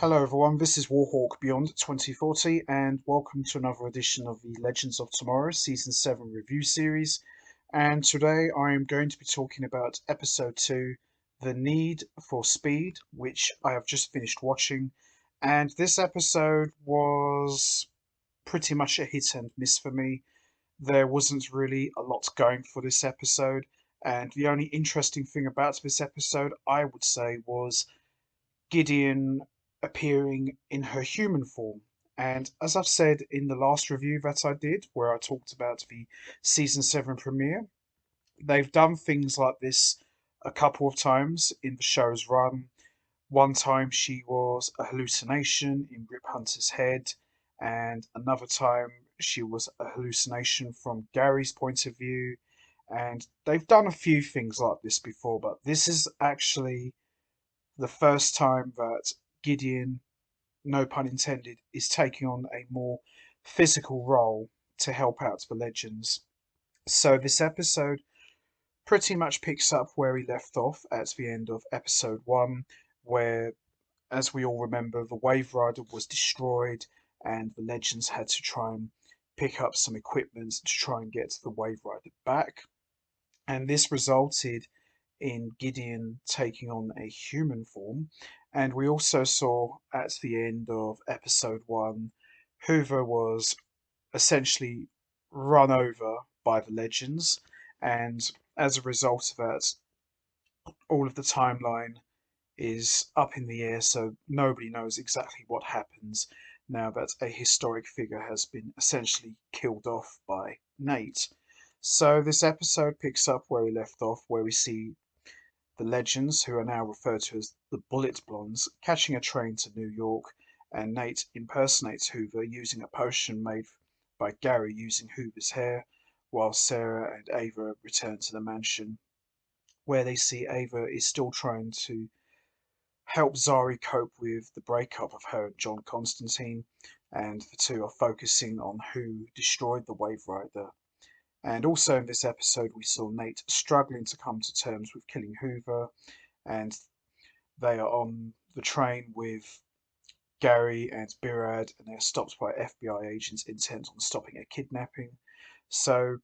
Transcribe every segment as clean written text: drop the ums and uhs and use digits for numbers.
Hello everyone, this is Warhawk Beyond 2040 and welcome to another edition of the Legends of Tomorrow Season 7 review series. And today I am going to be talking about Episode 2, The Need for Speed, which I have just finished watching. And this episode was pretty much a hit and miss for me. There wasn't really a lot going for this episode, and the only interesting thing about this episode, I would say, was Gideon appearing in her human form. And as I've said in the last review that I did, where I talked about the season 7 premiere, they've done things like this a couple of times in the show's run. One time she was a hallucination in Rip Hunter's head, and another time she was a hallucination from Gary's point of view. And they've done a few things like this before, but this is actually the first time that Gideon, no pun intended, is taking on a more physical role to help out the legends. So this episode pretty much picks up where he left off at the end of episode 1, where, as we all remember, the Wave Rider was destroyed and the legends had to try and pick up some equipment to try and get the Wave Rider back. And this resulted in Gideon taking on a human form. And we also saw at the end of episode 1, Hoover was essentially run over by the legends. And as a result of that, all of the timeline is up in the air, so nobody knows exactly what happens now that a historic figure has been essentially killed off by Nate. So this episode picks up where we left off, where we see the legends, who are now referred to as the Bullet Blondes, catching a train to New York, and Nate impersonates Hoover using a potion made by Gary using Hoover's hair, while Sarah and Ava return to the mansion, where they see Ava is still trying to help Zari cope with the breakup of her and John Constantine, and the two are focusing on who destroyed the Wave Rider. And also in this episode, we saw Nate struggling to come to terms with killing Hoover, and they are on the train with Gary and Birad, and they're stopped by FBI agents intent on stopping a kidnapping. So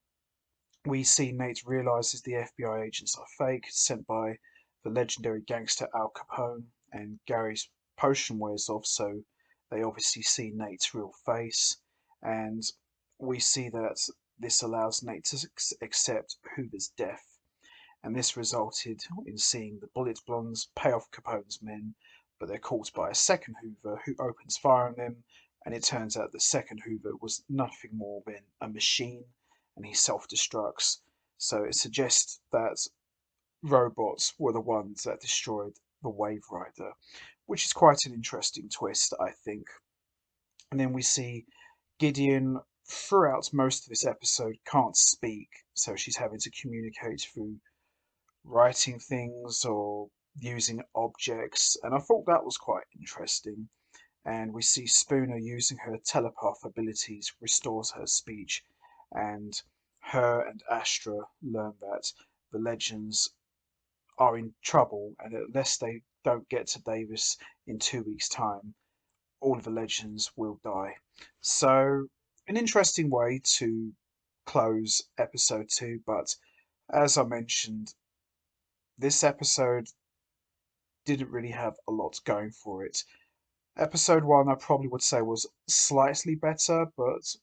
we see Nate realizes the FBI agents are fake, sent by the legendary gangster Al Capone, and Gary's potion wears off, so they obviously see Nate's real face, and we see that this allows Nate to accept Hoover's death, and this resulted in seeing the Bullet Blondes pay off Capone's men, but they're caught by a second Hoover who opens fire on them, and it turns out the second Hoover was nothing more than a machine, and he self-destructs. So it suggests that robots were the ones that destroyed the Wave Rider, which is quite an interesting twist, I think. And then we see Gideon throughout most of this episode can't speak, so she's having to communicate through writing things or using objects, and I thought that was quite interesting. And we see Spooner using her telepath abilities restores her speech, and her and Astra learn that the legends are in trouble, and unless they don't get to Davis in 2 weeks' time, all of the legends will die. So, an interesting way to close episode 2, but as I mentioned, this episode didn't really have a lot going for it. Episode 1, I probably would say, was slightly better, but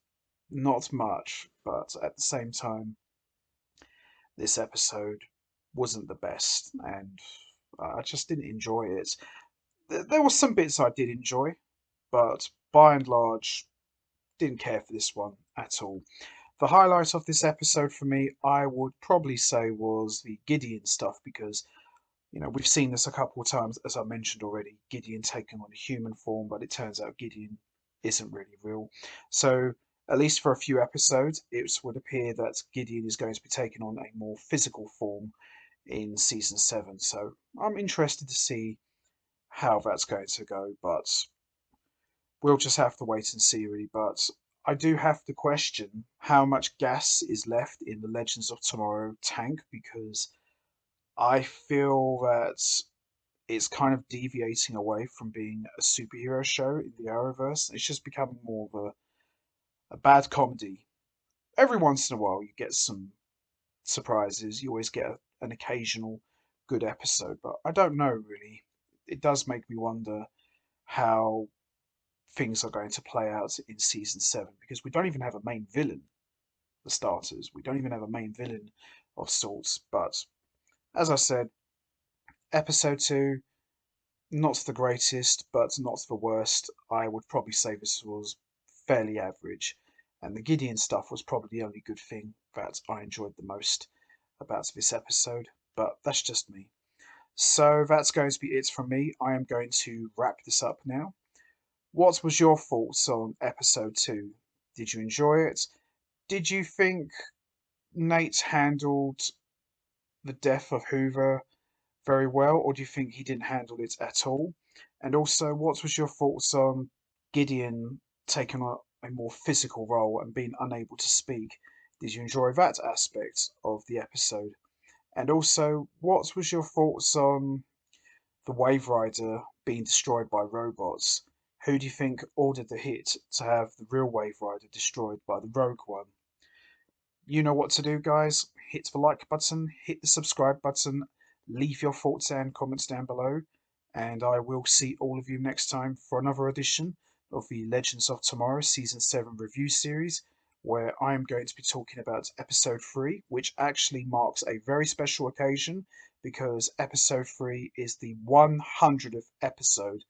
not much. But at the same time, this episode wasn't the best, and I just didn't enjoy it. There were some bits I did enjoy, but by and large, didn't care for this one at all. The highlight of this episode for me, I would probably say, was the Gideon stuff, because we've seen this a couple of times, as I mentioned already, Gideon taking on a human form, but it turns out Gideon isn't really real. So, at least for a few episodes, it would appear that Gideon is going to be taking on a more physical form in season 7. So, I'm interested to see how that's going to go, but we'll just have to wait and see, really. But I do have to question how much gas is left in the Legends of Tomorrow tank, because I feel that it's kind of deviating away from being a superhero show in the Arrowverse. It's just becoming more of a bad comedy. Every once in a while, you get some surprises. You always get an occasional good episode, but I don't know really. It does make me wonder how things are going to play out in season 7 because we don't even have a main villain for starters. We don't even have a main villain of sorts. But as I said, episode 2, not the greatest, but not the worst. I would probably say this was fairly average. And the Gideon stuff was probably the only good thing that I enjoyed the most about this episode. But that's just me. So that's going to be it from me. I am going to wrap this up now. What was your thoughts on episode 2? Did you enjoy it? Did you think Nate handled the death of Hoover very well, or do you think he didn't handle it at all? And also, what was your thoughts on Gideon taking on a more physical role and being unable to speak? Did you enjoy that aspect of the episode? And also, what was your thoughts on the Wave Rider being destroyed by robots? Who do you think ordered the hit to have the real Wave Rider destroyed by the rogue one? You know what to do, guys. Hit the like button, hit the subscribe button, leave your thoughts and comments down below, and I will see all of you next time for another edition of the Legends of Tomorrow Season 7 review series, where I am going to be talking about Episode 3, which actually marks a very special occasion because Episode 3 is the 100th episode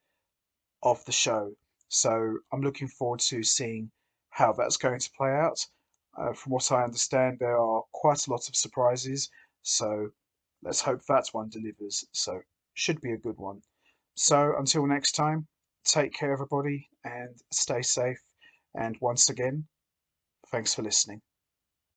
of the show. So I'm looking forward to seeing how that's going to play out. From what I understand, there are quite a lot of surprises, so let's hope that one delivers. So should be a good one. So until next time, take care, everybody, and stay safe. And once again, thanks for listening.